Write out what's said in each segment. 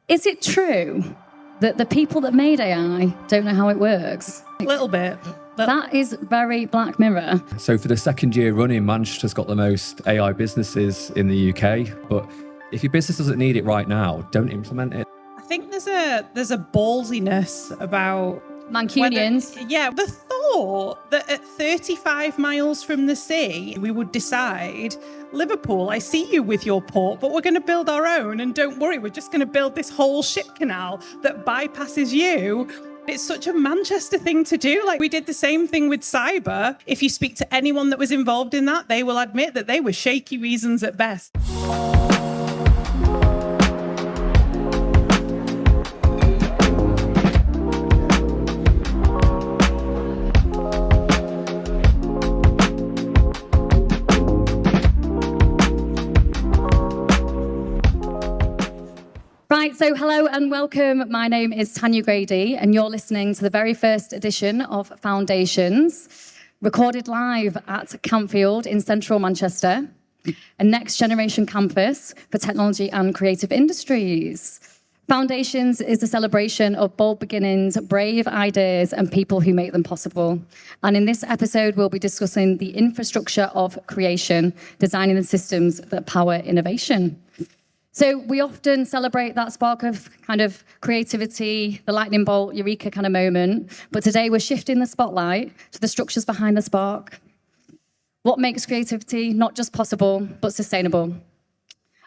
Is it true that the people that made AI don't know how it works? A little bit. That is very Black Mirror. So for the second year running, Manchester's got the most AI businesses in the UK. But if your business doesn't need it right now, don't implement it. I think there's a ballsiness about Mancunians. the thought that at 35 miles from the sea, we would decide, Liverpool, I see you with your port, but we're going to build our own. And don't worry, we're just going to build this whole ship canal that bypasses you. It's such a Manchester thing to do. Like, we did the same thing with cyber. If you speak to anyone that was involved in that, they will admit that they were shaky reasons at best. Right, so hello and welcome. My name is Tanya Grady, and you're listening to the very first edition of Foundations, recorded live at Campfield in central Manchester, a next generation campus for technology and creative industries. Foundations is a celebration of bold beginnings, brave ideas, and people who make them possible. And in this episode, we'll be discussing the infrastructure of creation, designing the systems that power innovation. So we often celebrate that spark of kind of creativity, the lightning bolt, eureka kind of moment. But today we're shifting the spotlight to the structures behind the spark. What makes creativity not just possible, but sustainable?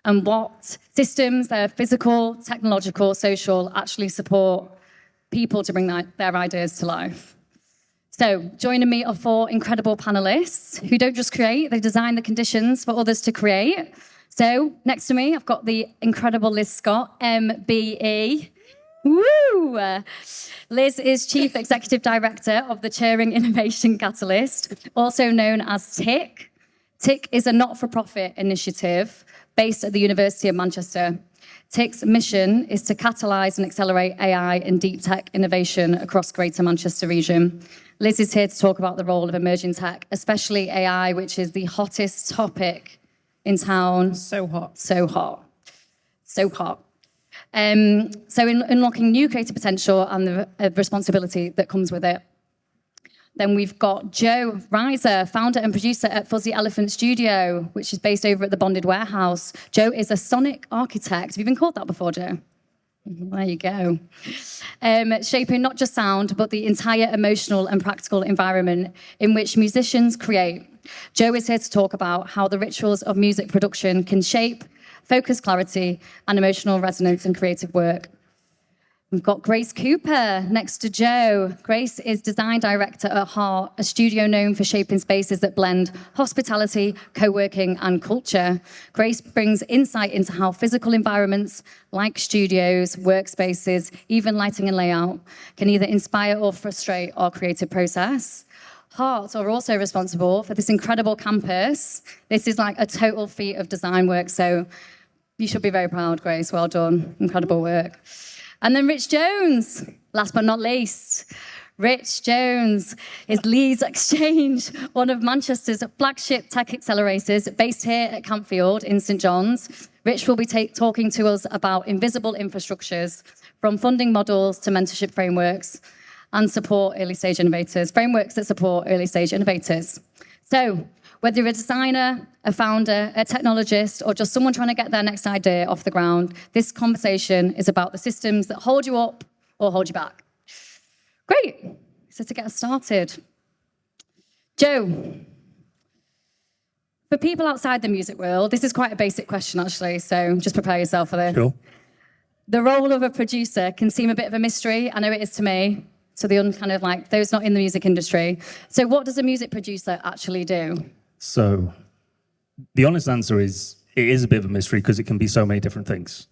And what systems, they're physical, technological, social, actually support people to bring their ideas to life. So joining me are four incredible panelists who don't just create, they design the conditions for others to create. So next to me, I've got the incredible Liz Scott, MBE. Woo! Liz is Chief Executive Director of the Turing Innovation Catalyst, also known as TIC. TIC is a not-for-profit initiative based at the University of Manchester. TIC's mission is to catalyse and accelerate AI and deep tech innovation across Greater Manchester region. Liz is here to talk about the role of emerging tech, especially AI, which is the hottest topic in town. So hot. So hot. So hot. So in unlocking new creative potential and the responsibility that comes with it. Then we've got Joe Reiser, founder and producer at Fuzzy Elephant Studio, which is based over at the Bonded Warehouse. Joe is a sonic architect. Have you been called that before, Joe? There you go. Shaping not just sound, but the entire emotional and practical environment in which musicians create. Joe is here to talk about how the rituals of music production can shape focus, clarity, and emotional resonance in creative work. We've got Grace Cooper next to Joe. Grace is design director at Heart, a studio known for shaping spaces that blend hospitality, co-working, and culture. Grace brings insight into how physical environments like studios, workspaces, even lighting and layout can either inspire or frustrate our creative process. Heart are also responsible for this incredible campus. This is like a total feat of design work, so you should be very proud, Grace. Well done. Incredible work. And then Rich Jones, last but not least. Rich Jones is Leeds Exchange, one of Manchester's flagship tech accelerators based here at Campfield in St John's. Rich will be talking to us about invisible infrastructures, from funding models to mentorship frameworks, and support early-stage innovators, frameworks that support early-stage innovators. So whether you're a designer, a founder, a technologist, or just someone trying to get their next idea off the ground, this conversation is about the systems that hold you up or hold you back. Great. So to get us started, Joe, for people outside the music world, this is quite a basic question, actually, so just prepare yourself for this. Sure. The role of a producer can seem a bit of a mystery. I know it is to me. So the kind of like those not in the music industry. So what does a music producer actually do? So the honest answer is it is a bit of a mystery because it can be so many different things.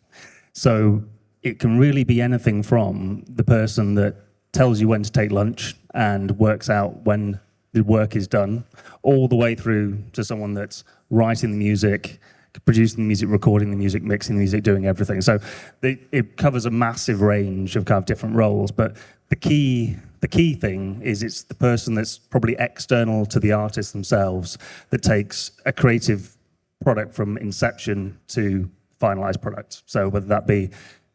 So it can really be anything from the person that tells you when to take lunch and works out when the work is done, all the way through to someone that's writing the music, producing the music, recording the music, mixing the music, doing everything. So it covers a massive range of kind of different roles, but the key thing is it's the person that's probably external to the artist themselves that takes a creative product from inception to finalized product. So whether that be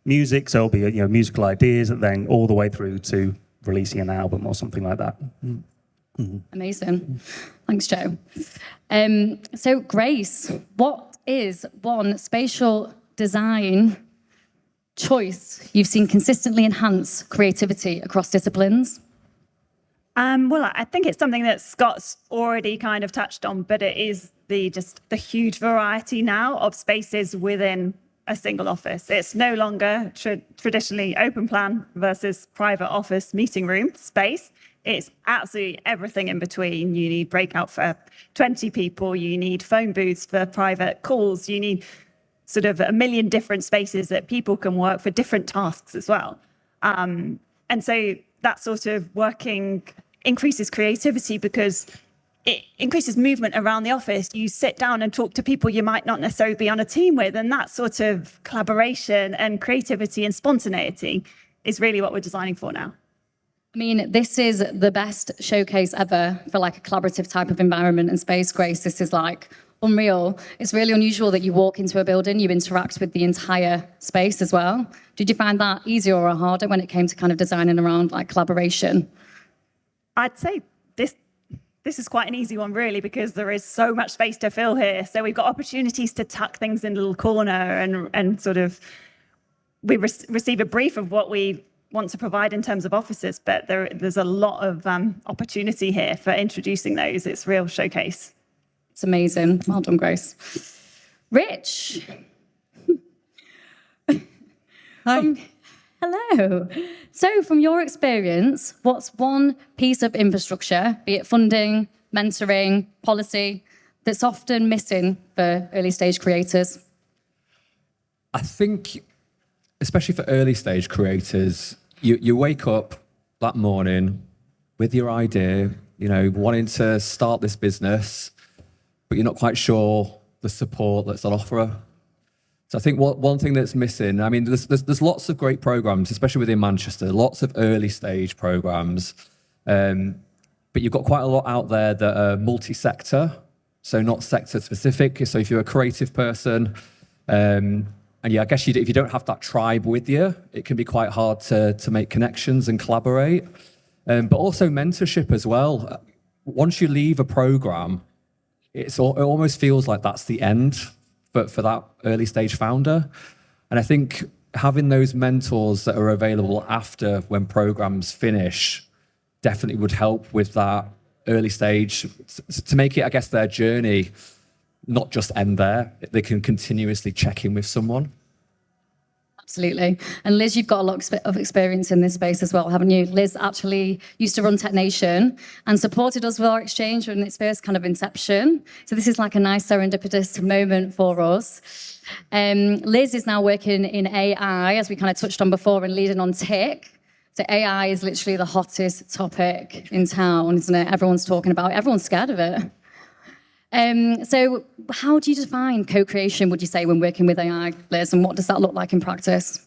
music, so it'll be musical ideas, and then all the way through to releasing an album or something like that. Amazing. Thanks, Joe. So, Grace, what is one spatial design choice you've seen consistently enhance creativity across disciplines? Well, I think it's something that Scott's already kind of touched on, but it is the huge variety now of spaces within a single office. It's no longer traditionally open plan versus private office meeting room space. It's absolutely everything in between. You need breakout for 20 people. You need phone booths for private calls. You need sort of a million different spaces that people can work for different tasks as well. And so that sort of working increases creativity because it increases movement around the office. You sit down and talk to people you might not necessarily be on a team with, and that sort of collaboration and creativity and spontaneity is really what we're designing for now. I mean, this is the best showcase ever for like a collaborative type of environment and space, Grace. This is like unreal. It's really unusual that you walk into a building, you interact with the entire space as well. Did you find that easier or harder when it came to kind of designing around like collaboration? I'd say this is quite an easy one, really, because there is so much space to fill here. So we've got opportunities to tuck things in a little corner and sort of we receive a brief of what we want to provide in terms of offices, but there's a lot of opportunity here for introducing those. It's a real showcase. It's amazing. Well done, Grace. Rich. Hi. Hello. So from your experience, what's one piece of infrastructure, be it funding, mentoring, policy, that's often missing for early stage creators? I think, especially for early stage creators, you wake up that morning with your idea, wanting to start this business, but you're not quite sure the support that's on offer. So I think one thing that's missing, I mean, there's lots of great programs, especially within Manchester, lots of early stage programs, but you've got quite a lot out there that are multi-sector, so not sector specific. So if you're a creative person, and yeah, I guess if you don't have that tribe with you, it can be quite hard to make connections and collaborate. But also mentorship as well. Once you leave a program, it almost feels like that's the end for that early stage founder. And I think having those mentors that are available after when programs finish definitely would help with that early stage to make it, I guess, their journey not just end there. They can continuously check in with someone. Absolutely. And Liz, you've got a lot of experience in this space as well, haven't you? Liz actually used to run Tech Nation and supported us with our exchange in its first kind of inception. So this is like a nice serendipitous moment for us. Liz is now working in AI, as we kind of touched on before, and leading on TIC. So AI is literally the hottest topic in town, isn't it? Everyone's talking about it. Everyone's scared of it. So how do you define co-creation, would you say, when working with AI, Liz, and what does that look like in practice?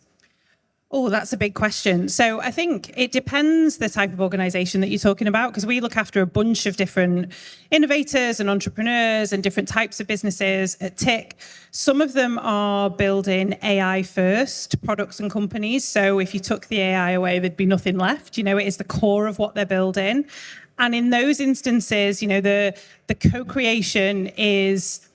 Oh, that's a big question. So I think it depends the type of organization that you're talking about, because we look after a bunch of different innovators and entrepreneurs and different types of businesses at TIC. Some of them are building AI first products and companies. So if you took the AI away, there'd be nothing left. It is the core of what they're building. And in those instances, the co-creation is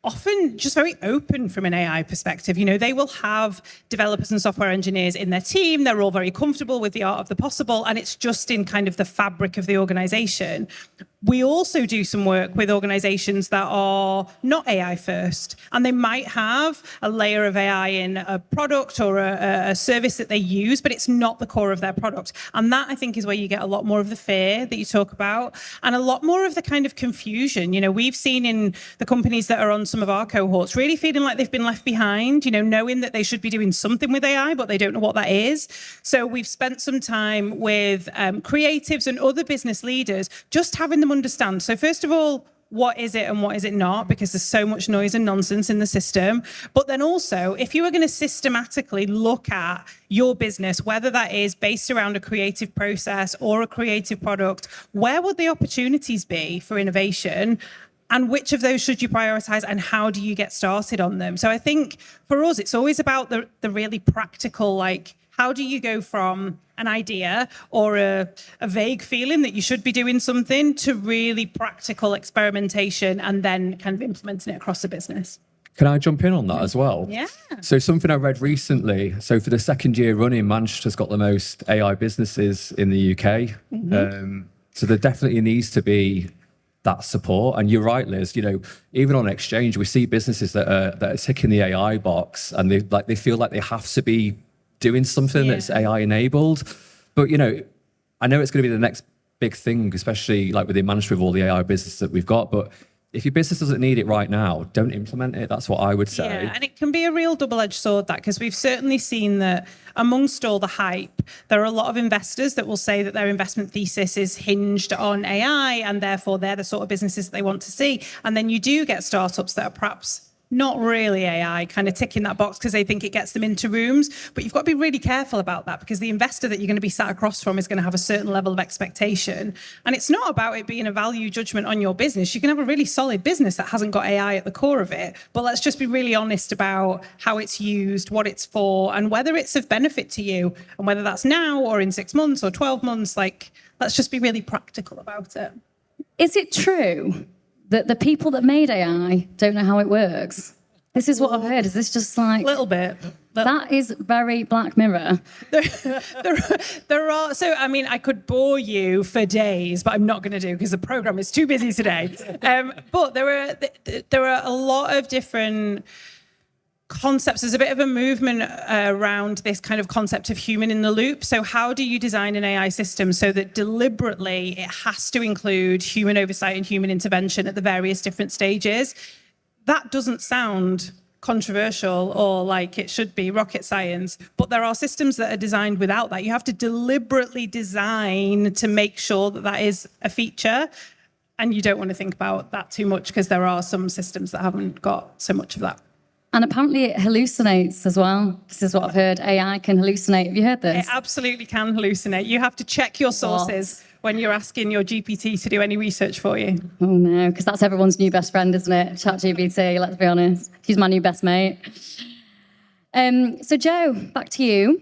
often just very open from an AI perspective. They will have developers and software engineers in their team. They're all very comfortable with the art of the possible, and it's just in kind of the fabric of the organization. We also do some work with organizations that are not AI first, and they might have a layer of AI in a product or a service that they use, but it's not the core of their product. And that, I think, is where you get a lot more of the fear that you talk about and a lot more of the kind of confusion. We've seen in the companies that are on some of our cohorts really feeling like they've been left behind, knowing that they should be doing something with AI, but they don't know what that is. So we've spent some time with creatives and other business leaders, just having them understand. So first of all, what is it and what is it not? Because there's so much noise and nonsense in the system. But then also, if you are going to systematically look at your business, whether that is based around a creative process or a creative product, where would the opportunities be for innovation? and which of those should you prioritize, and how do you get started on them? So I think for us, it's always about the really practical, like, how do you go from an idea or a vague feeling that you should be doing something to really practical experimentation and then kind of implementing it across the business? Can I jump in on that as well? Yeah. So something I read recently. So for the second year running, Manchester's got the most AI businesses in the UK. So there definitely needs to be that support. And you're right, Liz. You know, even on Exchange, we see businesses that are ticking the AI box, and they feel like they have to be doing something that's AI enabled. But you know, I know it's going to be the next big thing, especially like within Manchester with all the AI business that we've got. But if your business doesn't need it right now, don't implement it. That's what I would say. Yeah, and it can be a real double-edged sword, that, because we've certainly seen that amongst all the hype, there are a lot of investors that will say that their investment thesis is hinged on AI, and therefore they're the sort of businesses that they want to see. And then you do get startups that are perhaps not really AI, kind of ticking that box because they think it gets them into rooms. But you've got to be really careful about that, because the investor that you're going to be sat across from is going to have a certain level of expectation. And it's not about it being a value judgment on your business. You can have a really solid business that hasn't got AI at the core of it. But let's just be really honest about how it's used, what it's for, and whether it's of benefit to you. And whether that's now or in 6 months or 12 months, like, let's just be really practical about it. Is it true that the people that made AI don't know how it works? This is what I've heard. Is this just like... A little bit. That is very Black Mirror. There are, so I mean, I could bore you for days, but I'm not going to do, because the program is too busy today. But there are a lot of different concepts. There's a bit of a movement around this kind of concept of human in the loop. So how do you design an AI system so that deliberately it has to include human oversight and human intervention at the various different stages? That doesn't sound controversial or like it should be rocket science, but there are systems that are designed without that. You have to deliberately design to make sure that that is a feature. And you don't want to think about that too much, because there are some systems that haven't got so much of that. And apparently it hallucinates as well. This is what I've heard. AI can hallucinate. Have you heard this? It absolutely can hallucinate. You have to check your sources when you're asking your GPT to do any research for you. Oh no, because that's everyone's new best friend, isn't it? ChatGPT, let's be honest. She's my new best mate. So Joe, back to you.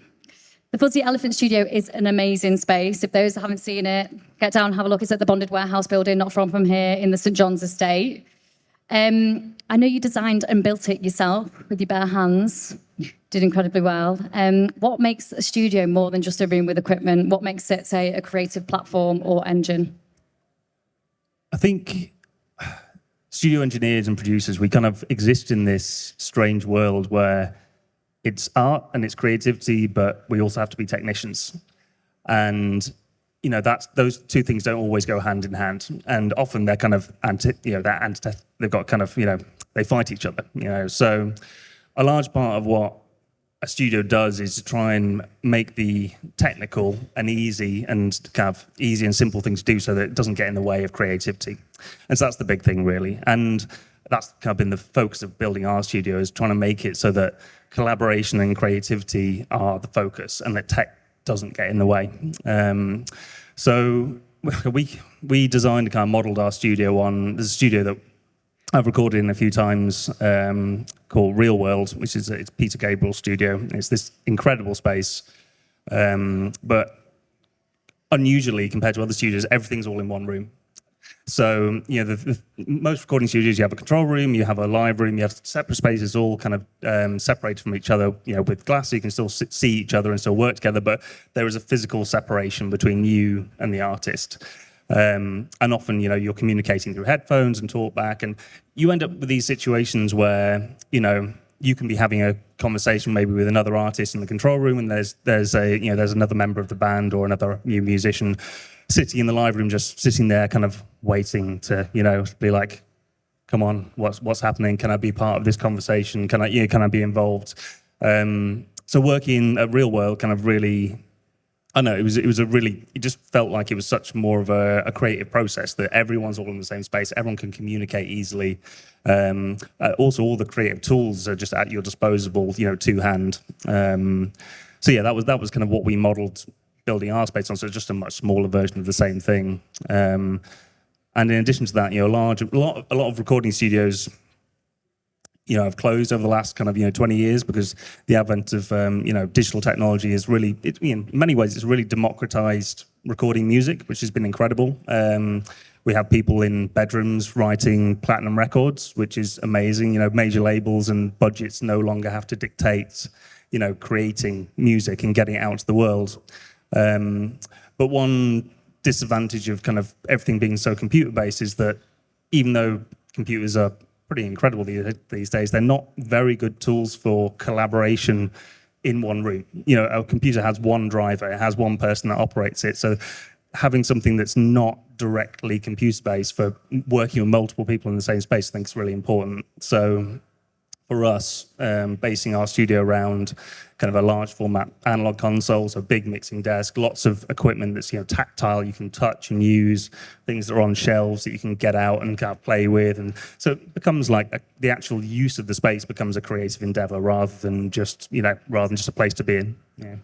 The Fuzzy Elephant Studio is an amazing space. If those that haven't seen it, get down and have a look. It's at the Bonded Warehouse building, not far from here, in the St John's estate. I know you designed and built it yourself with your bare hands. Did incredibly well. What makes a studio more than just a room with equipment? What makes it, say, a creative platform or engine? I think studio engineers and producers, we kind of exist in this strange world where it's art and it's creativity, but we also have to be technicians. And you know, those two things don't always go hand in hand, and often they're kind of they've got kind of, you know, they fight each other. You know, so a large part of what a studio does is to try and make the technical and easy and simple thing to do, so that it doesn't get in the way of creativity. And so that's the big thing, really. And that's kind of been the focus of building our studio, is trying to make it so that collaboration and creativity are the focus, and that tech doesn't get in the way. So we designed and kind of modeled our studio on, there's a studio that I've recorded in a few times called Real World, which is it's Peter Gabriel's studio. It's this incredible space, but unusually compared to other studios, everything's all in one room. So, you know, the most recording studios, you have a control room, you have a live room, you have separate spaces, all kind of separated from each other, you know, with glass, so you can still see each other and still work together, but there is a physical separation between you and the artist. And often, you know, you're communicating through headphones and talk back, and you end up with these situations where, you know, you can be having a conversation maybe with another artist in the control room, and there's another member of the band or another new musician sitting in the live room, just sitting there kind of waiting to, you know, be like, come on, what's happening? Can I be part of this conversation? Can I be involved? So working at Real World kind of really, I know, it just felt like it was such more of a creative process, that everyone's all in the same space, everyone can communicate easily. Also, all the creative tools are just at your disposal, you know, to hand. So yeah, that was kind of what we modeled building our space on, so just a much smaller version of the same thing. And And in addition to that, a lot of recording studios, have closed over the last kind of 20 years because the advent of digital technology is really, in many ways, it's really democratized recording music, which has been incredible. We have people in bedrooms writing platinum records, which is amazing. Major labels and budgets no longer have to dictate, creating music and getting it out to the world. But one disadvantage of kind of everything being so computer-based is that even though computers are pretty incredible these days, they're not very good tools for collaboration in one room. A computer has one driver, it has one person that operates it. So having something that's not directly computer-based for working with multiple people in the same space, I think is really important. So for us, basing our studio around kind of a large format analog console, so big mixing desk, lots of equipment that's tactile, you can touch and use, things that are on shelves that you can get out and kind of play with, and so it becomes like the actual use of the space becomes a creative endeavor rather than just a place to be in. Yeah.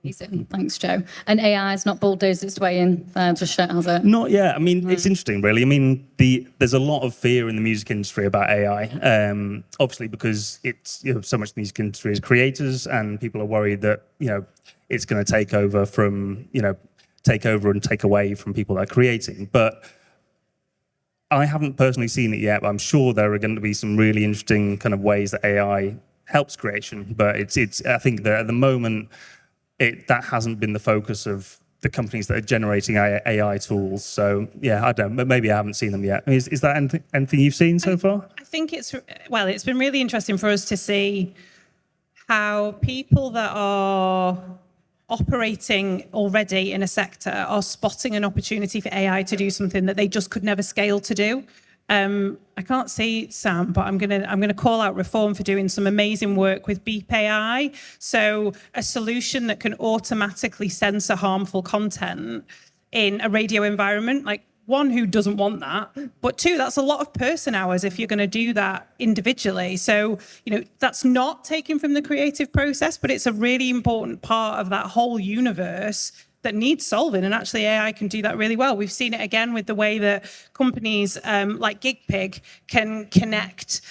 Amazing. Thanks, Joe. And AI has not bulldozed its way in just yet, has it? Not yet. I mean, it's interesting, really. I mean, there's a lot of fear in the music industry about AI, obviously because it's so much of the music industry is creators, and people are worried that it's going to take over and take away from people that are creating. But I haven't personally seen it yet, but I'm sure there are going to be some really interesting kind of ways that AI helps creation. But it's I think that at the moment, that hasn't been the focus of the companies that are generating AI tools. So yeah, I don't know. Maybe I haven't seen them yet. Is that anything you've seen so far? I think it's been really interesting for us to see how people that are operating already in a sector are spotting an opportunity for AI to do something that they just could never scale to do. I can't see Sam, but I'm gonna call out Reform for doing some amazing work with Beep AI. So a solution that can automatically censor harmful content in a radio environment. Like, one, who doesn't want that? But two, that's a lot of person hours if you're going to do that individually. So, that's not taken from the creative process, but it's a really important part of that whole universe that needs solving, and actually AI can do that really well. We've seen it again with the way that companies like GigPig can connect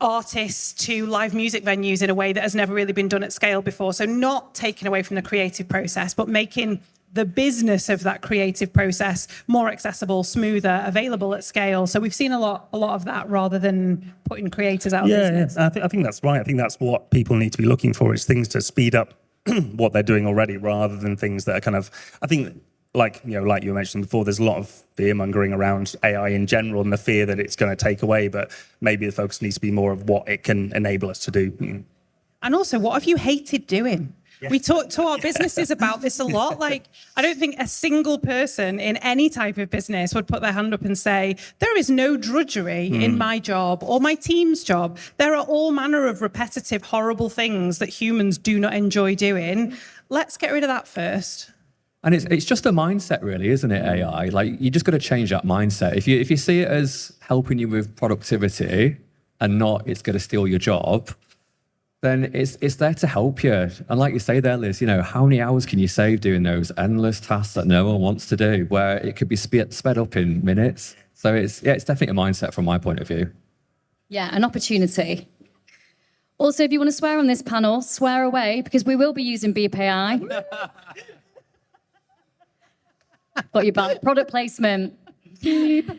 artists to live music venues in a way that has never really been done at scale before. So not taking away from the creative process, but making the business of that creative process more accessible, smoother, available at scale. So we've seen a lot of that rather than putting creators out of business. Yeah, I think that's right. I think that's what people need to be looking for, is things to speed up what they're doing already, rather than things that are kind of, I think, like you mentioned before, there's a lot of fear mongering around AI in general and the fear that it's going to take away, but maybe the focus needs to be more of what it can enable us to do. And also, what have you hated doing? Yeah. We talk to our businesses about this a lot. Like, I don't think a single person in any type of business would put their hand up and say, there is no drudgery in my job or my team's job. There are all manner of repetitive, horrible things that humans do not enjoy doing. Let's get rid of that first. And it's just a mindset, really, isn't it, AI? Like, you just got to change that mindset. If you see it as helping you with productivity and not it's going to steal your job, then it's there to help you. And like you say there, Liz, how many hours can you save doing those endless tasks that no one wants to do, where it could be sped up in minutes? So it's definitely a mindset from my point of view. Yeah, an opportunity. Also, if you want to swear on this panel, swear away, because we will be using Beep AI. Got your back. Product placement.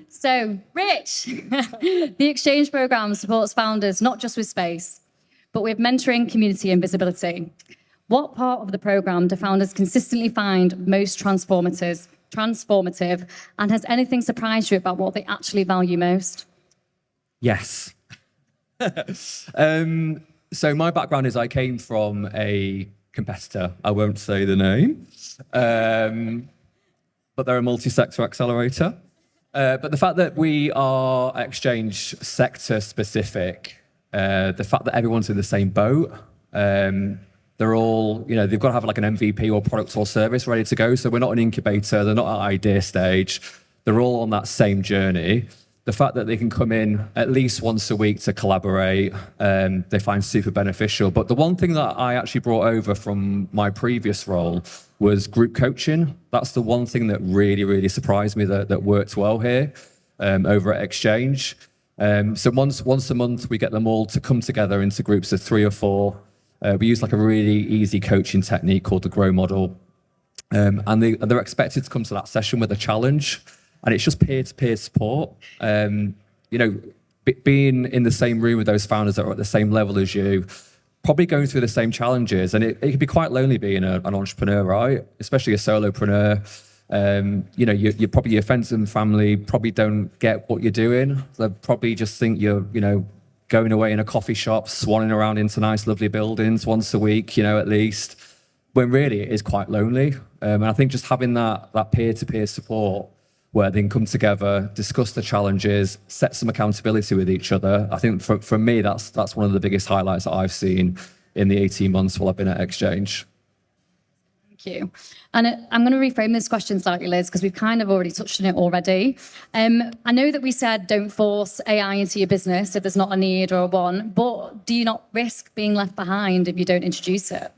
So, Rich, the exchange program supports founders not just with space, but with mentoring, community, and visibility. What part of the program do founders consistently find most transformative, and has anything surprised you about what they actually value most? Yes. So my background is I came from a competitor. I won't say the name, but they're a multi-sector accelerator. But the fact that we are exchange sector specific, the fact that everyone's in the same boat, they're all, they've got to have like an MVP or product or service ready to go. So we're not an incubator, they're not at idea stage. They're all on that same journey. The fact that they can come in at least once a week to collaborate, they find super beneficial. But the one thing that I actually brought over from my previous role was group coaching. That's the one thing that really, really surprised me that worked well here. over at Exchange. So once a month, we get them all to come together into groups of 3 or 4. We use like a really easy coaching technique called the GROW model. And they're expected to come to that session with a challenge, and it's just peer-to-peer support. Being in the same room with those founders that are at the same level as you, probably going through the same challenges, and it can be quite lonely being an entrepreneur, right? Especially a solopreneur. Your friends and family probably don't get what you're doing. They probably just think you're, going away in a coffee shop, swanning around into nice, lovely buildings once a week, at least. When really it is quite lonely. And I think just having that peer-to-peer support where they can come together, discuss the challenges, set some accountability with each other. I think for me, that's one of the biggest highlights that I've seen in the 18 months while I've been at Exchange. Thank you. And I'm going to reframe this question slightly, Liz, because we've kind of already touched on it already. I know that we said don't force AI into your business if there's not a need or a want, but do you not risk being left behind if you don't introduce it?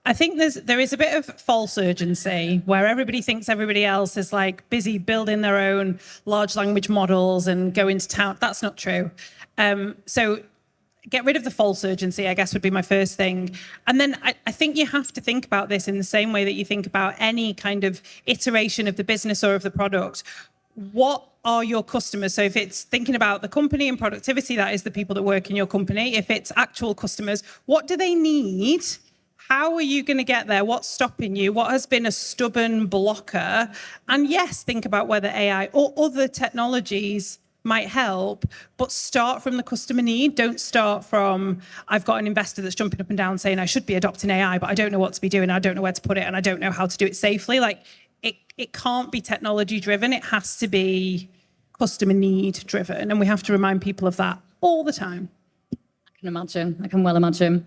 I think there is a bit of false urgency where everybody thinks everybody else is like busy building their own large language models and going to town. That's not true. So get rid of the false urgency, I guess, would be my first thing. And then I think you have to think about this in the same way that you think about any kind of iteration of the business or of the product. What are your customers? So if it's thinking about the company and productivity, that is the people that work in your company. If it's actual customers, what do they need? How are you going to get there? What's stopping you? What has been a stubborn blocker? And yes, think about whether AI or other technologies might help, but start from the customer need. Don't start from, I've got an investor that's jumping up and down saying I should be adopting AI, but I don't know what to be doing. I don't know where to put it, and I don't know how to do it safely. Like it can't be technology driven. It has to be customer need driven. And we have to remind people of that all the time. I can well imagine.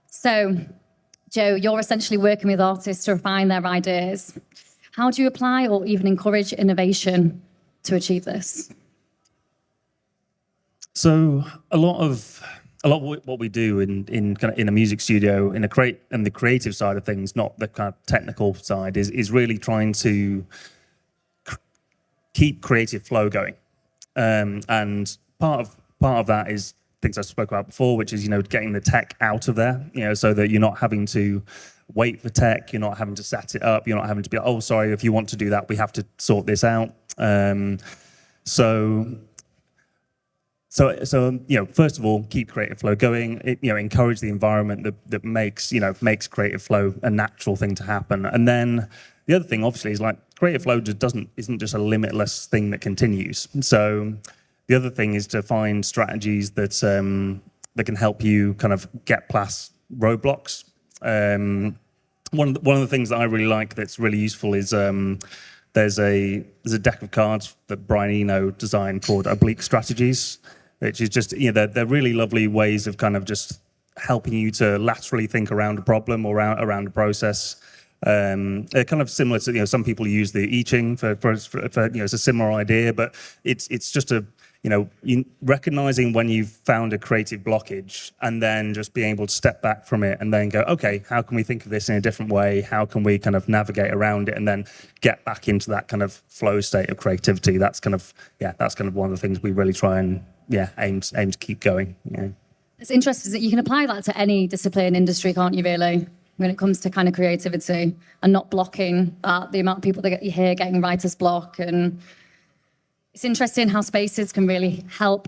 So, Joe, you're essentially working with artists to refine their ideas. How do you apply or even encourage innovation to achieve this? So a lot of what we do in a music studio, in the creative side of things, not the kind of technical side, is really trying to keep creative flow going. And part of that is things I spoke about before, which is, getting the tech out of there, so that you're not having to wait for tech, you're not having to set it up, you're not having to be, oh, sorry, if you want to do that, we have to sort this out. So first of all, keep creative flow going. Encourage the environment that makes creative flow a natural thing to happen. And then the other thing, obviously, is like creative flow isn't just a limitless thing that continues. So the other thing is to find strategies that can help you kind of get past roadblocks. One of the things that I really like that's really useful is there's a deck of cards that Brian Eno designed called Oblique Strategies, which is just they're really lovely ways of kind of just helping you to laterally think around a problem or around a process. They're kind of similar to some people use the I Ching for it's a similar idea, but it's just recognizing when you've found a creative blockage and then just being able to step back from it and then go, okay, how can we think of this in a different way? How can we kind of navigate around it and then get back into that kind of flow state of creativity? That's kind of one of the things we really try and aim to keep going. It's interesting that you can apply that to any discipline, industry, can't you, really? When it comes to kind of creativity and not blocking that, the amount of people that you hear getting writer's block. And it's interesting how spaces can really help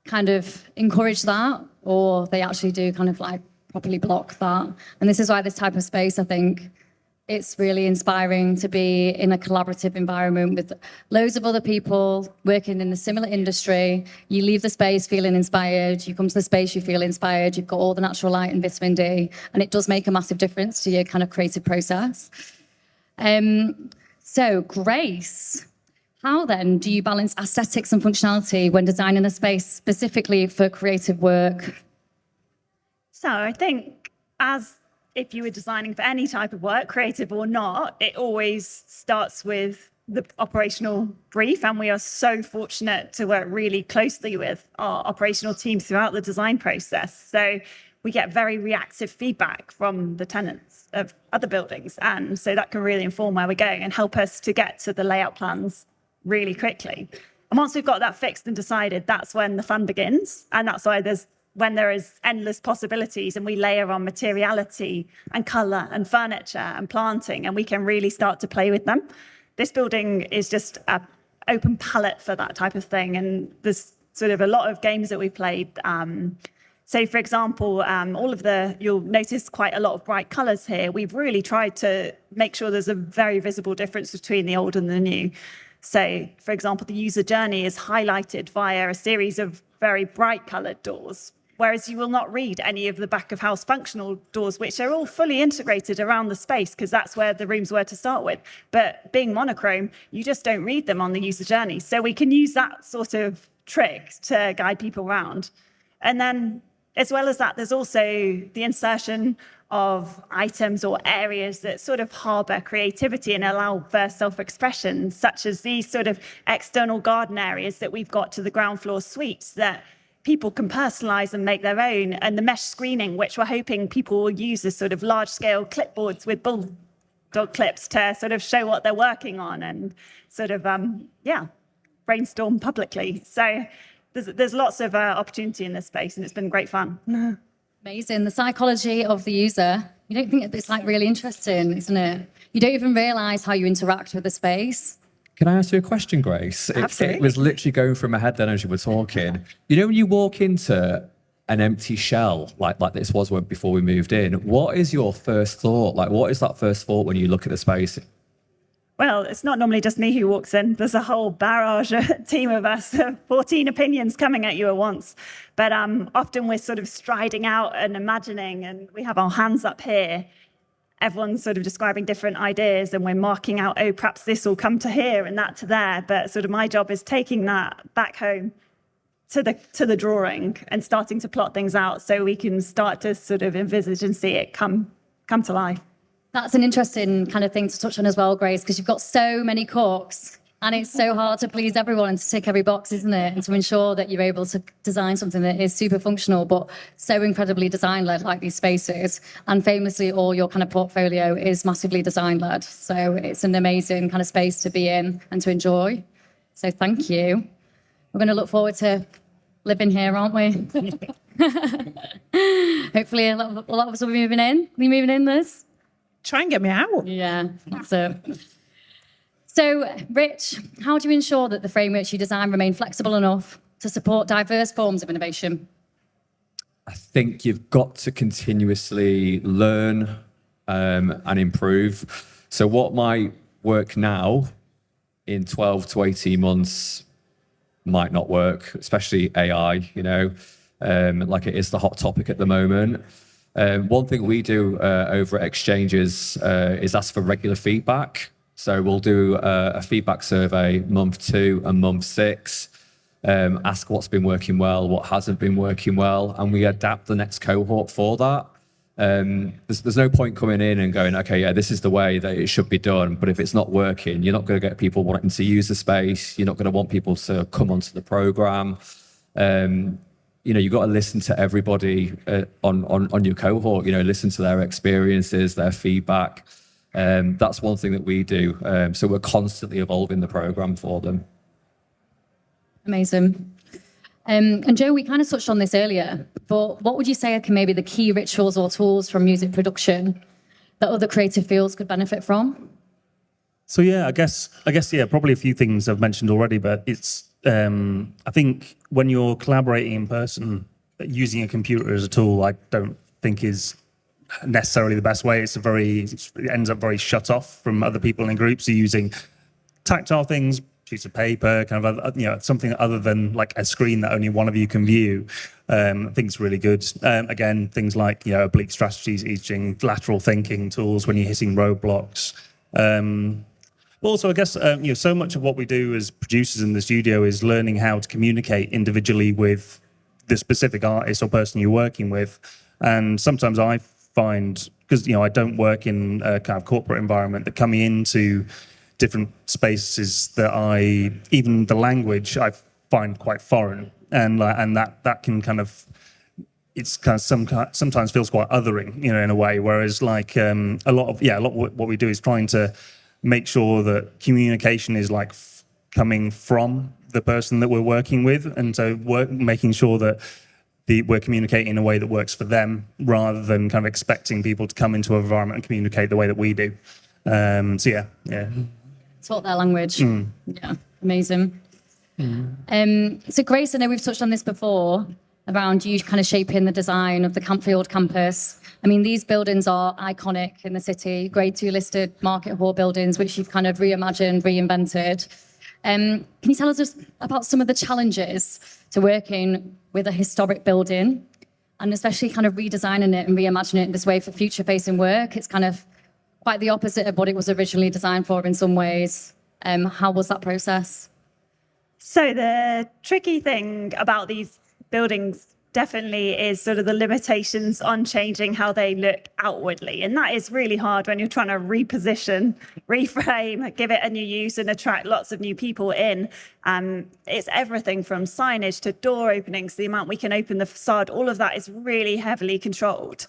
kind of encourage that, or they actually do kind of like properly block that. And this is why this type of space, I think, it's really inspiring to be in a collaborative environment with loads of other people working in a similar industry. You leave the space feeling inspired. You come to the space, you feel inspired. You've got all the natural light and vitamin D, and it does make a massive difference to your kind of creative process. So, Grace, how then do you balance aesthetics and functionality when designing a space specifically for creative work? So I think if you were designing for any type of work, creative or not, it always starts with the operational brief. And we are so fortunate to work really closely with our operational teams throughout the design process. So we get very reactive feedback from the tenants of other buildings. And so that can really inform where we're going and help us to get to the layout plans really quickly. And once we've got that fixed and decided, that's when the fun begins. And that's why when there is endless possibilities and we layer on materiality and color and furniture and planting, and we can really start to play with them. This building is just an open palette for that type of thing. And there's sort of a lot of games that we played. So, for example, you'll notice quite a lot of bright colors here. We've really tried to make sure there's a very visible difference between the old and the new. So, for example, the user journey is highlighted via a series of very bright colored doors, whereas you will not read any of the back of house functional doors, which are all fully integrated around the space because that's where the rooms were to start with. But being monochrome, you just don't read them on the user journey. So we can use that sort of trick to guide people around. And then as well as that, there's also the insertion of items or areas that sort of harbor creativity and allow for self-expression, such as these sort of external garden areas that we've got to the ground floor suites that people can personalize and make their own, and the mesh screening, which we're hoping people will use as sort of large-scale clipboards with bulldog clips to sort of show what they're working on and sort of, brainstorm publicly. So there's lots of opportunity in this space, and it's been great fun. Amazing. The psychology of the user. You don't think it's like really interesting, isn't it? You don't even realize how you interact with the space. Can I ask you a question, Grace? It was literally going through my head then as you were talking. You know, when you walk into an empty shell like this was before we moved in, what is your first thought? Like, what is that first thought when you look at the space? Well, it's not normally just me who walks in. There's a whole barrage, team of us, 14 opinions coming at you at once. But often we're sort of striding out and imagining, and we have our hands up here. Everyone's sort of describing different ideas, and we're marking out, oh, perhaps this will come to here and that to there. But sort of my job is taking that back home to the drawing and starting to plot things out so we can start to sort of envisage and see it come to life. That's an interesting kind of thing to touch on as well, Grace, because you've got so many cooks and it's so hard to please everyone and to tick every box, isn't it? And to ensure that you're able to design something that is super functional, but so incredibly design-led like these spaces. And famously, all your kind of portfolio is massively design-led. So it's an amazing kind of space to be in and to enjoy. So thank you. We're going to look forward to living here, aren't we? Hopefully a lot of us will be moving in. Are you moving in, Liz? Try and get me out. Yeah, that's it. So, Rich, how do you ensure that the frameworks you design remain flexible enough to support diverse forms of innovation? I think you've got to continuously learn and improve. So what might work now in 12 to 18 months might not work, especially AI, like it is the hot topic at the moment. One thing we do over at Exchanges is ask for regular feedback. So we'll do a feedback survey month 2 and month 6, ask what's been working well, what hasn't been working well, and we adapt the next cohort for that. There's no point coming in and going, okay, yeah, this is the way that it should be done. But if it's not working, you're not going to get people wanting to use the space. You're not going to want people to come onto the program. You've got to listen to everybody on your cohort, listen to their experiences, their feedback. That's one thing that we do. So we're constantly evolving the program for them. Amazing. And Joe, we kind of touched on this earlier, but what would you say are maybe the key rituals or tools from music production that other creative fields could benefit from? So yeah, I guess probably a few things I've mentioned already, but it's I think when you're collaborating in person, using a computer as a tool, I don't think is necessarily the best way. It ends up very shut off from other people in groups. So using tactile things, piece of paper, kind of something other than like a screen that only one of you can view, I think it's really good. Again, things like oblique strategies, using lateral thinking tools when you're hitting roadblocks. Also, I guess, so much of what we do as producers in the studio is learning how to communicate individually with the specific artist or person you're working with. And sometimes I find, because, I don't work in a kind of corporate environment, that coming into different spaces that even the language I find quite foreign. And that can kind of, it's kind of sometimes feels quite othering, in a way. Whereas like a lot of what we do is trying to make sure that communication is like coming from the person that we're working with, and so making sure that we're communicating in a way that works for them, rather than kind of expecting people to come into an environment and communicate the way that we do. So yeah. Taught their language. Yeah, amazing. So Grace, I know we've touched on this before, around you kind of shaping the design of the Campfield campus. I mean, these buildings are iconic in the city, Grade 2 listed market hall buildings, which you've kind of reimagined, reinvented. Can you tell us just about some of the challenges to working with a historic building, and especially kind of redesigning it and reimagining it in this way for future-facing work? It's kind of quite the opposite of what it was originally designed for in some ways. How was that process? So the tricky thing about these buildings definitely is sort of the limitations on changing how they look outwardly. And that is really hard when you're trying to reposition, reframe, give it a new use and attract lots of new people in. It's everything from signage to door openings, the amount we can open the facade, all of that is really heavily controlled.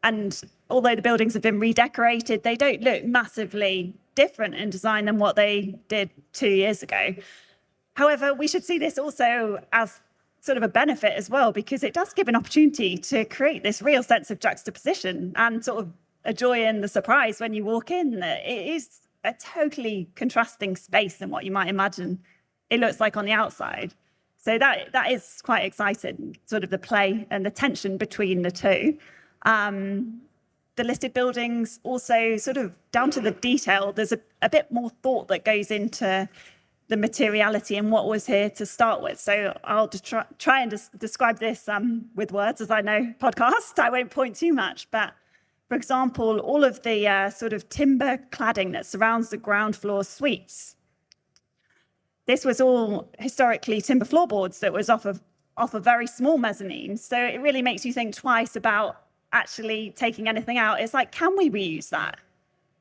And although the buildings have been redecorated, they don't look massively different in design than what they did 2 years ago. However, we should see this also as sort of a benefit as well, because it does give an opportunity to create this real sense of juxtaposition and sort of a joy and the surprise when you walk in. It is a totally contrasting space than what you might imagine it looks like on the outside. So that is quite exciting, sort of the play and the tension between the two. The listed buildings also sort of down to the detail, there's a bit more thought that goes into the materiality and what was here to start with. So I'll just try and describe this with words, as I know podcast. I won't point too much, but for example, all of the sort of timber cladding that surrounds the ground floor suites. This was all historically timber floorboards that was off a very small mezzanine. So it really makes you think twice about actually taking anything out. It's like, can we reuse that?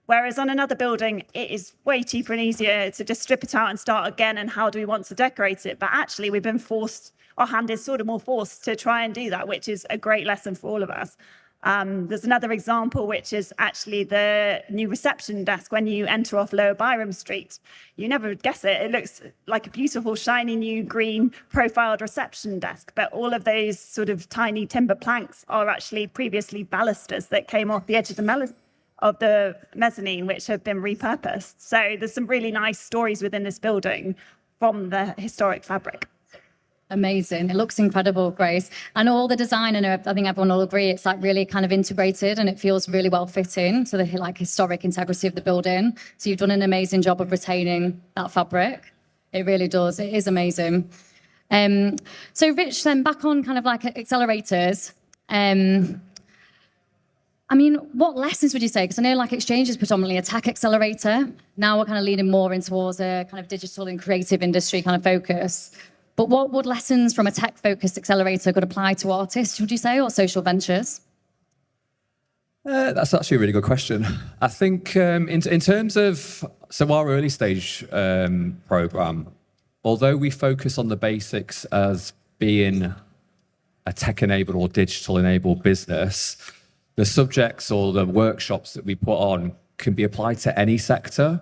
Whereas on another building, it is way cheaper and easier to just strip it out and start again. And how do we want to decorate it? But actually, we've been forced, our hand is sort of more forced to try and do that, which is a great lesson for all of us. There's another example, which is actually the new reception desk when you enter off Lower Byrom Street. You never would guess it. It looks like a beautiful, shiny new green profiled reception desk. But all of those sort of tiny timber planks are actually previously balusters that came off the edge of the mezzanine, which have been repurposed. So there's some really nice stories within this building from the historic fabric. Amazing. It looks incredible, Grace. And all the design, I think everyone will agree, it's like really kind of integrated and it feels really well fitting to the like historic integrity of the building. So you've done an amazing job of retaining that fabric. It really does. It is amazing. So Rich, then back on kind of like accelerators. I mean, what lessons would you say? Because I know like Exchange is predominantly a tech accelerator. Now we're kind of leaning more in towards a kind of digital and creative industry kind of focus. But what would lessons from a tech-focused accelerator could apply to artists, would you say, or social ventures? That's actually a really good question. I think in terms of, so our early stage program, although we focus on the basics as being a tech-enabled or digital-enabled business, the subjects or the workshops that we put on can be applied to any sector.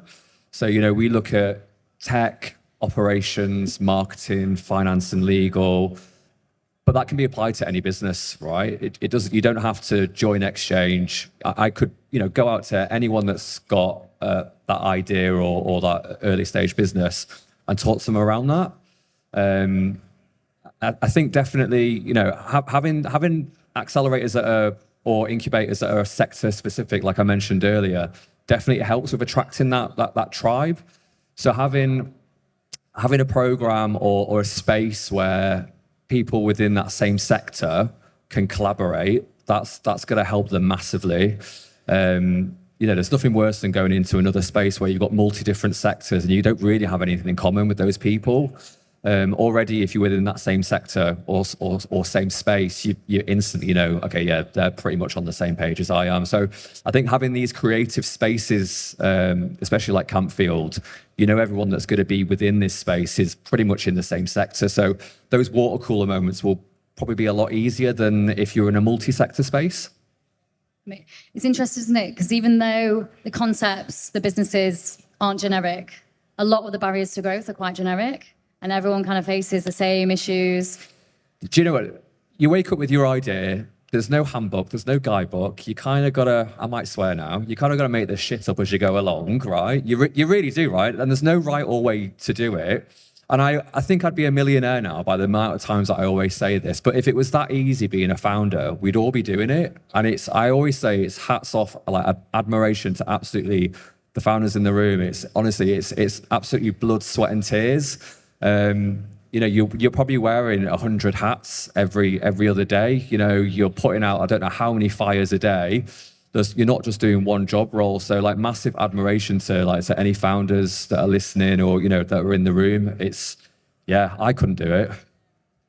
So, you know, we look at tech, operations, marketing, finance and legal, but that can be applied to any business, right? It doesn't, you don't have to join Exchange. I could, you know, go out to anyone that's got that idea or that early stage business and talk to them around that. I think definitely, you know, having accelerators that are, or incubators that are sector specific, like I mentioned earlier, definitely helps with attracting that tribe. So having a program or a space where people within that same sector can collaborate, that's going to help them massively. You know, there's nothing worse than going into another space where you've got multi-different sectors and you don't really have anything in common with those people. Already, if you're within that same sector or same space, you instantly know, okay, yeah, they're pretty much on the same page as I am. So I think having these creative spaces, especially like Campfield, you know, everyone that's going to be within this space is pretty much in the same sector. So those water cooler moments will probably be a lot easier than if you're in a multi-sector space. It's interesting, isn't it? Because even though the concepts, the businesses aren't generic, a lot of the barriers to growth are quite generic and everyone kind of faces the same issues. Do you know what? You wake up with your idea. There's no handbook. There's no guidebook. You kind of got to, I might swear now, you kind of got to make this shit up as you go along, right? You really do, right? And there's no right or way to do it. And I think I'd be a millionaire now by the amount of times that I always say this. But if it was that easy being a founder, we'd all be doing it. And I always say it's hats off, like admiration to absolutely the founders in the room. It's honestly, it's absolutely blood, sweat and tears. You know, you're probably wearing 100 hats every other day. You know, you're putting out, I don't know how many fires a day. You're not just doing one job role. So like massive admiration to any founders that are listening or, you know, that are in the room. I couldn't do it.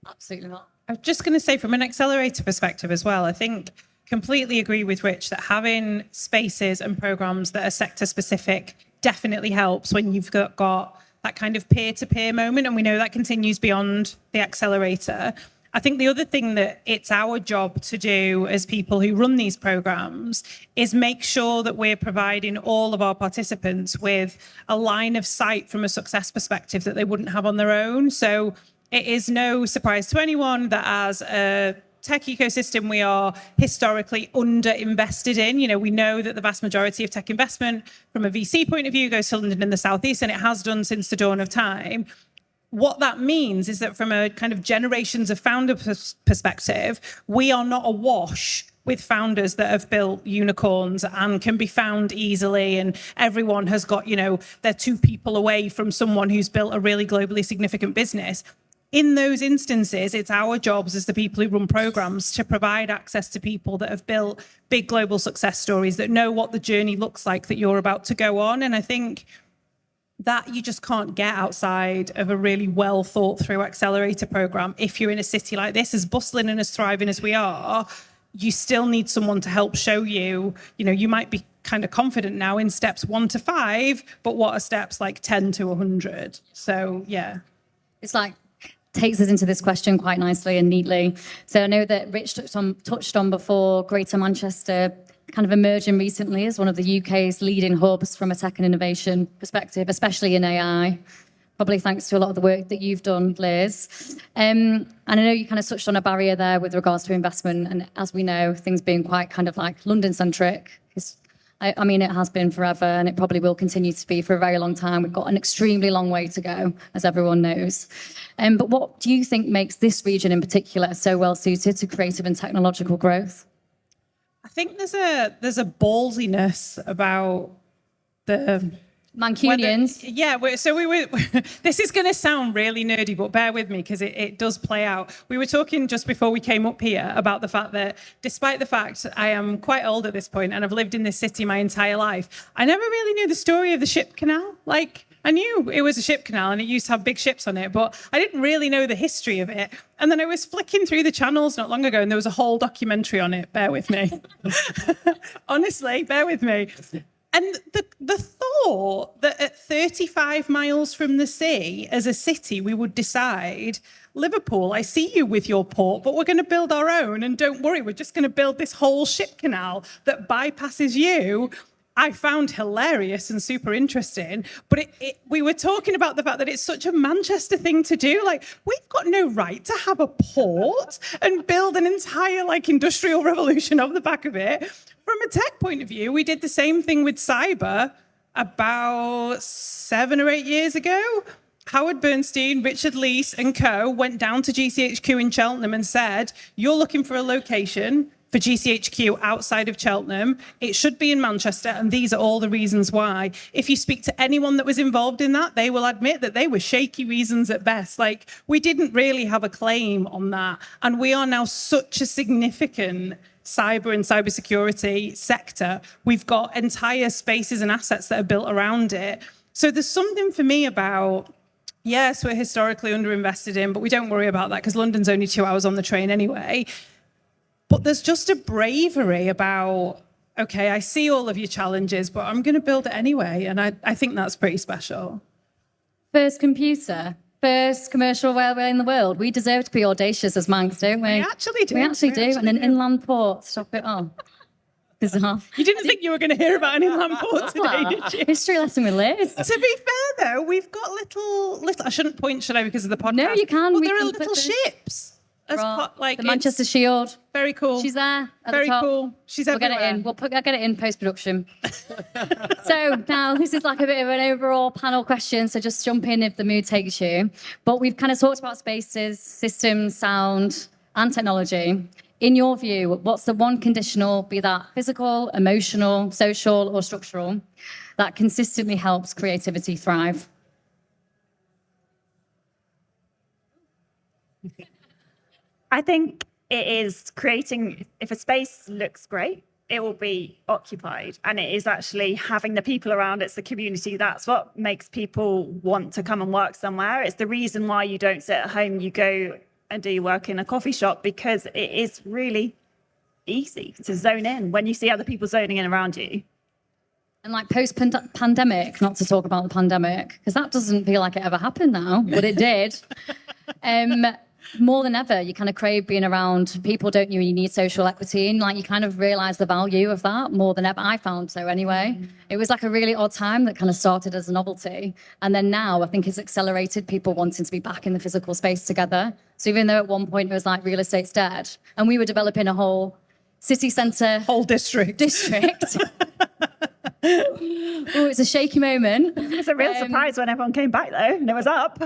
Absolutely not. I was just going to say, from an accelerator perspective as well, I think completely agree with Rich that having spaces and programs that are sector specific definitely helps when you've got that kind of peer-to-peer moment. And we know that continues beyond the accelerator. I think the other thing that it's our job to do as people who run these programs is make sure that we're providing all of our participants with a line of sight from a success perspective that they wouldn't have on their own. So it is no surprise to anyone that as a tech ecosystem, we are historically under-invested in. You know, we know that the vast majority of tech investment from a VC point of view goes to London and the Southeast, and it has done since the dawn of time. What that means is that from a kind of generations of founder perspective, we are not awash with founders that have built unicorns and can be found easily. And everyone has got, you know, they're 2 people away from someone who's built a really globally significant business. In those instances, it's our jobs as the people who run programs to provide access to people that have built big global success stories, that know what the journey looks like that you're about to go on. And I think that you just can't get outside of a really well thought through accelerator program. If you're in a city like this, as bustling and as thriving as we are, you still need someone to help show you, you know, you might be kind of confident now in steps 1 to 5, but what are steps like 10 to 100? So, yeah. It's like, takes us into this question quite nicely and neatly. So I know that Rich touched on before, Greater Manchester kind of emerging recently as one of the UK's leading hubs from a tech and innovation perspective, especially in AI, probably thanks to a lot of the work that you've done, Liz. And I know you kind of touched on a barrier there with regards to investment, and as we know, things being quite kind of like London-centric. I mean, it has been forever, and it probably will continue to be for a very long time. We've got an extremely long way to go, as everyone knows. But what do you think makes this region in particular so well suited to creative and technological growth? I think there's a ballsiness about the Mancunians. This is going to sound really nerdy, but bear with me because it does play out. We were talking just before we came up here about the fact that despite the fact I am quite old at this point and I've lived in this city my entire life, I never really knew the story of the ship canal. Like, I knew it was a ship canal and it used to have big ships on it, but I didn't really know the history of it. And then I was flicking through the channels not long ago and there was a whole documentary on it. Bear with me. Honestly, bear with me. And the thought that at 35 miles from the sea, as a city, we would decide, Liverpool, I see you with your port, but we're going to build our own. And don't worry, we're just going to build this whole ship canal that bypasses you. I found hilarious and super interesting. But we were talking about the fact that it's such a Manchester thing to do. Like, we've got no right to have a port and build an entire industrial revolution off the back of it. From a tech point of view, we did the same thing with cyber about 7 or 8 years ago. Howard Bernstein, Richard Leese and co. went down to GCHQ in Cheltenham and said, you're looking for a location for GCHQ outside of Cheltenham. It should be in Manchester, and these are all the reasons why. If you speak to anyone that was involved in that, they will admit that they were shaky reasons at best. Like, we didn't really have a claim on that. And we are now such a significant cyber and cybersecurity sector. We've got entire spaces and assets that are built around it. So there's something for me about, yes, we're historically underinvested in, but we don't worry about that because London's only 2 hours on the train anyway. But there's just a bravery about, okay, I see all of your challenges, but I'm going to build it anyway. And I think that's pretty special. First computer, first commercial railway in the world. We deserve to be audacious as Manx, don't we? We actually do. We actually do. And an inland port, stop it all. Bizarre. You didn't think you were going to hear about any Lamport today, did you? History lesson with Liz. To be fair, though, we've got little. I shouldn't point, should I, because of the podcast? No, you can. But We there are can put little the- ships. As like the it's Manchester Shield. Very cool. She's there. At Very the top. cool. She's We'll get everywhere. it in. I'll get it in post-production. So now this is like a bit of an overall panel question. So just jump in if the mood takes you. But we've kind of talked about spaces, systems, sound, and technology. In your view, what's the one conditional, be that physical, emotional, social, or structural, that consistently helps creativity thrive? I think it is creating, if a space looks great, it will be occupied. And it is actually having the people around, it's the community. That's what makes people want to come and work somewhere. It's the reason why you don't sit at home, you go and do your work in a coffee shop, because it is really easy to zone in when you see other people zoning in around you. And like post-pandemic, not to talk about the pandemic, because that doesn't feel like it ever happened now, but it did. More than ever, you kind of crave being around people, don't you? You need social equity, and like you kind of realize the value of that more than ever. I found so anyway. It was like a really odd time that kind of started as a novelty, and then now I think it's accelerated people wanting to be back in the physical space together. So even though at one point it was like real estate's dead, and we were developing a whole city centre Whole district. Oh, it's a shaky moment. It was a real surprise when everyone came back, though, and it was up.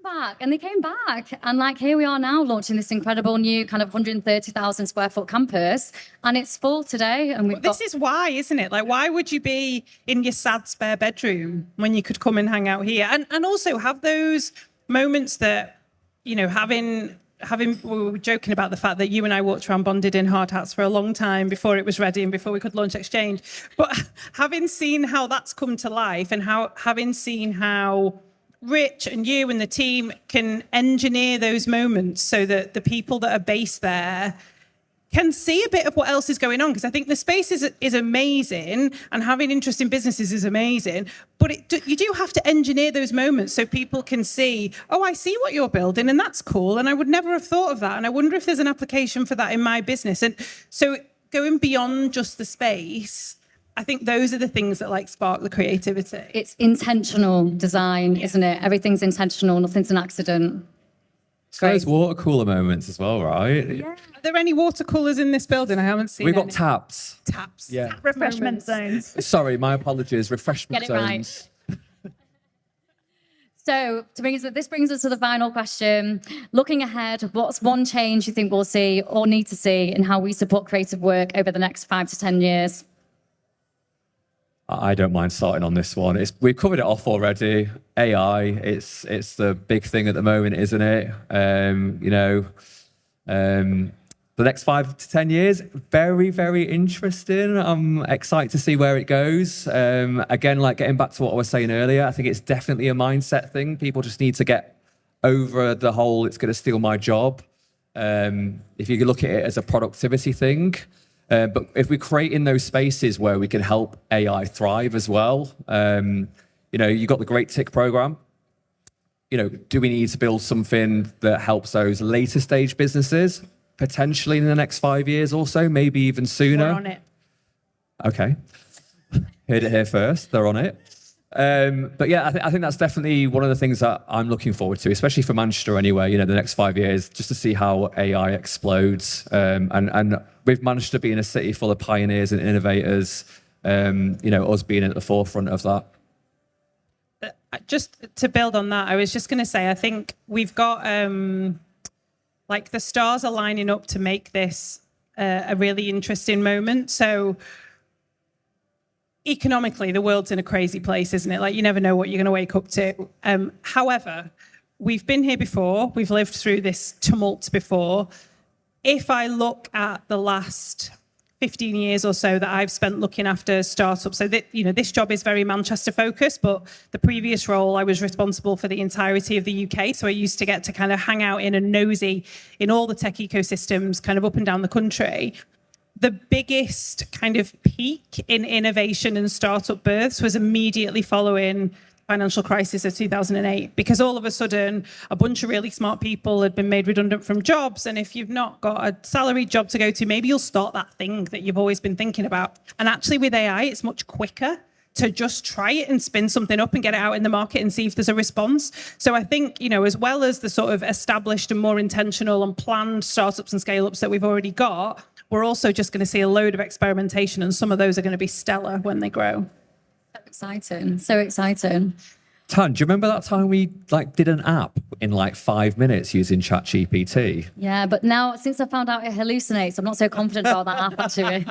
Back, and they came back, and like here we are now launching this incredible new kind of 130,000 square foot campus, and it's full today. And we've This is why, isn't it? Like, why would you be in your sad spare bedroom when you could come and hang out here, and also have those moments that, you know, having we were joking about the fact that you and I walked around bonded in hard hats for a long time before it was ready and before we could launch Exchange, but having seen how that's come to life, and having seen how Rich and you and the team can engineer those moments so that the people that are based there can see a bit of what else is going on. Because I think the space is amazing, and having interesting businesses is amazing, but you do have to engineer those moments so people can see, oh, I see what you're building, and that's cool, and I would never have thought of that, and I wonder if there's an application for that in my business. And so going beyond just the space, I think those are the things that like spark the creativity. It's intentional design, isn't it? Everything's intentional, nothing's an accident. Those water cooler moments as well, right? Yeah. Are there any water coolers in this building? I haven't seen We've got any. taps. Taps. Yeah. Refreshment zones. Sorry, my apologies. Refreshment Get it right. zones. So this brings us to the final question. Looking ahead, what's one change you think we'll see or need to see in how we support creative work over the next 5 to 10 years? I don't mind starting on this one. We've covered it off already. AI, it's the big thing at the moment, isn't it? The next 5 to 10 years, very, very interesting. I'm excited to see where it goes. Again, like getting back to what I was saying earlier, I think it's definitely a mindset thing. People just need to get over the whole, it's going to steal my job. If you look at it as a productivity thing, but if we're creating those spaces where we can help AI thrive as well, you've got the Great Tick program. Do we need to build something that helps those later stage businesses potentially in the next 5 years or so, maybe even sooner? We're on it. Okay. Heard it here first. They're on it. But yeah, I think that's definitely one of the things that I'm looking forward to, especially for Manchester anyway, the next 5 years, just to see how AI explodes. And with Manchester being a city full of pioneers and innovators, us being at the forefront of that. Just to build on that, I was just going to say, I think we've got, like the stars are lining up to make this a really interesting moment. So economically, the world's in a crazy place, isn't it? Like, you never know what you're going to wake up to. However, we've been here before. We've lived through this tumult before. If I look at the last 15 years or so that I've spent looking after startups, so that, this job is very Manchester focused, but the previous role, I was responsible for the entirety of the UK. So I used to get to kind of hang out in and nosy in all the tech ecosystems kind of up and down the country. The biggest kind of peak in innovation and startup births was immediately following financial crisis of 2008, because all of a sudden a bunch of really smart people had been made redundant from jobs. And if you've not got a salaried job to go to, maybe you'll start that thing that you've always been thinking about. And actually with AI, it's much quicker to just try it and spin something up and get it out in the market and see if there's a response. So I think, as well as the sort of established and more intentional and planned startups and scale-ups that we've already got, we're also just going to see a load of experimentation, and some of those are going to be stellar when they grow. Exciting. So exciting. Tan, do you remember that time we did an app in 5 minutes using ChatGPT? Yeah, but now since I found out it hallucinates, I'm not so confident about that app actually.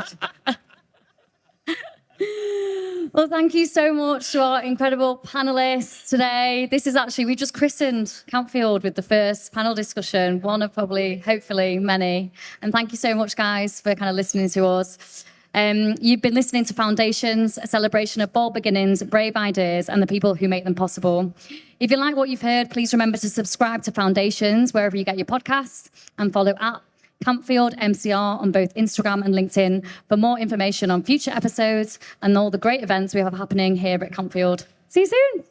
Well, thank you so much to our incredible panelists today. This is actually, we just christened Campfield with the first panel discussion, one of probably, hopefully, many. And thank you so much, guys, for kind of listening to us. You've been listening to Foundations, a celebration of bold beginnings, brave ideas, and the people who make them possible. If you like what you've heard, please remember to subscribe to Foundations wherever you get your podcasts, and follow Campfield MCR on both Instagram and LinkedIn for more information on future episodes and all the great events we have happening here at Campfield. See you soon.